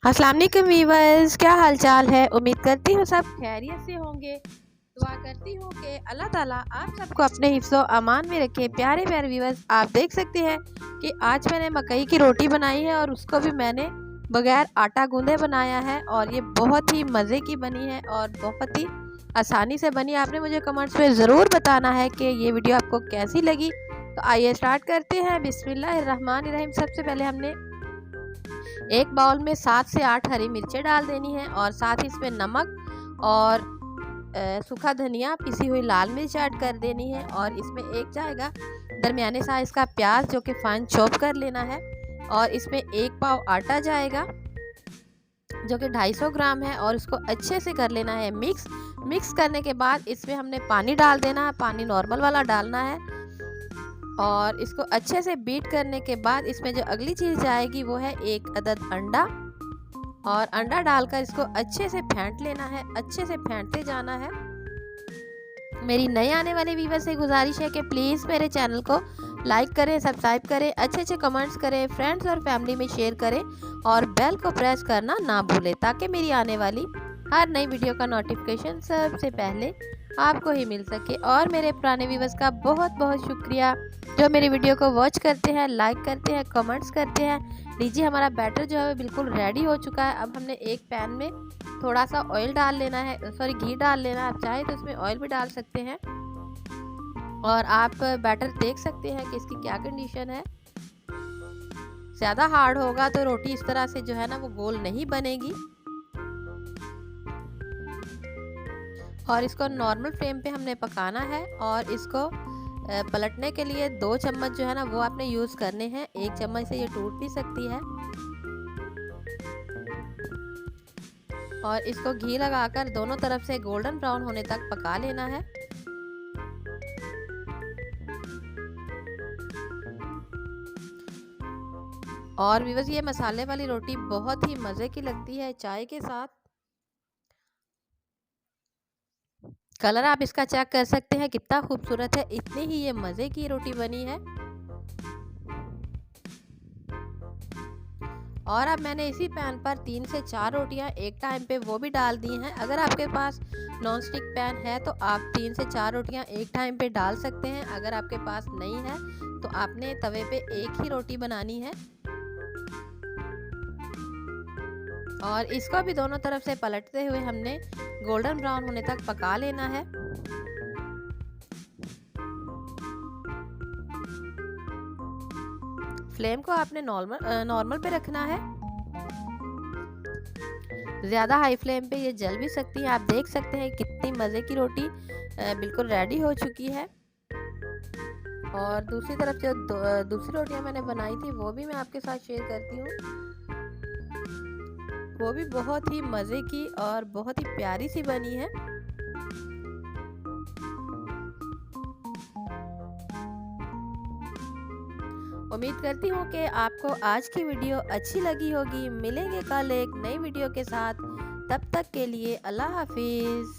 अस्सलाम वालेकुम वीवर्स, क्या हाल चाल है। उम्मीद करती हूँ सब खैरियत से होंगे। दुआ करती हूँ कि अल्लाह ताला आप सबको अपने हिफ्ज़ो अमान में रखे। प्यारे प्यारे वीवर्स, आप देख सकते हैं कि आज मैंने मकई की रोटी बनाई है और उसको भी मैंने बगैर आटा गूंदे बनाया है और ये बहुत ही मज़े की बनी है और बहुत ही आसानी से बनी। आपने मुझे कमेंट्स में ज़रूर बताना है कि ये वीडियो आपको कैसी लगी। तो आइए स्टार्ट करते हैं। बिस्मिल्लाहिर्रहमानिर्रहीम। सबसे पहले हमने एक बाउल में 7 से 8 हरी मिर्चें डाल देनी है और साथ ही इसमें नमक और सूखा धनिया, पिसी हुई लाल मिर्च ऐड कर देनी है और इसमें एक जाएगा दरमियाने साइज़ का प्याज जो कि फाइन चॉप कर लेना है और इसमें 1 पाव आटा जाएगा जो कि 250 ग्राम है और इसको अच्छे से कर लेना है मिक्स करने के बाद इसमें हमने पानी डाल देना है। पानी नॉर्मल वाला डालना है और इसको अच्छे से बीट करने के बाद इसमें जो अगली चीज़ जाएगी वो है 1 अदद अंडा और अंडा डालकर इसको अच्छे से फेंट लेना है। अच्छे से फेंटते जाना है। मेरी नए आने वाले व्यूवर से गुजारिश है कि प्लीज़ मेरे चैनल को लाइक करें, सब्सक्राइब करें, अच्छे अच्छे कमेंट्स करें, फ्रेंड्स और फैमिली में शेयर करें और बेल को प्रेस करना ना भूलें ताकि मेरी आने वाली हर नई वीडियो का नोटिफिकेशन सबसे पहले आपको ही मिल सके। और मेरे पुराने व्यूवर्स का बहुत बहुत शुक्रिया जो मेरी वीडियो को वॉच करते हैं, लाइक करते हैं, कमेंट्स करते हैं। लीजिए, हमारा बैटर जो है बिल्कुल रेडी हो चुका है। अब हमने एक पैन में थोड़ा सा ऑयल डाल लेना है, घी डाल लेना है। आप चाहे तो इसमें ऑयल भी डाल सकते हैं और आप बैटर देख सकते हैं कि इसकी क्या कंडीशन है। ज़्यादा हार्ड होगा तो रोटी इस तरह से जो है ना वो गोल नहीं बनेगी और इसको नॉर्मल फ्लेम पे हमने पकाना है और इसको पलटने के लिए 2 चम्मच जो है ना वो आपने यूज़ करने हैं। 1 चम्मच से ये टूट भी सकती है और इसको घी लगाकर दोनों तरफ से गोल्डन ब्राउन होने तक पका लेना है। और व्यूअर्स, ये मसाले वाली रोटी बहुत ही मज़े की लगती है चाय के साथ। कलर आप इसका चेक कर सकते हैं कितना खूबसूरत है। इतनी ही ये मज़े की रोटी बनी है और अब मैंने इसी पैन पर 3 से 4 रोटियां एक टाइम पे वो भी डाल दी हैं। अगर आपके पास नॉन स्टिक पैन है तो आप 3 से 4 रोटियां एक टाइम पे डाल सकते हैं। अगर आपके पास नहीं है तो आपने तवे पे एक ही रोटी बनानी है और इसको भी दोनों तरफ से पलटते हुए हमने गोल्डन ब्राउन होने तक पका लेना है। फ्लेम को आपने नॉर्मल पे रखना है। ज़्यादा हाई फ्लेम पे ये जल भी सकती है। आप देख सकते हैं कितनी मज़े की रोटी बिल्कुल रेडी हो चुकी है। और दूसरी तरफ जो दूसरी रोटियां मैंने बनाई थी वो भी मैं आपके साथ शेयर करती हूँ। वो भी बहुत ही मज़े की और बहुत ही प्यारी सी बनी है। उम्मीद करती हूँ कि आपको आज की वीडियो अच्छी लगी होगी। मिलेंगे कल एक नई वीडियो के साथ। तब तक के लिए अल्लाह हाफिज़।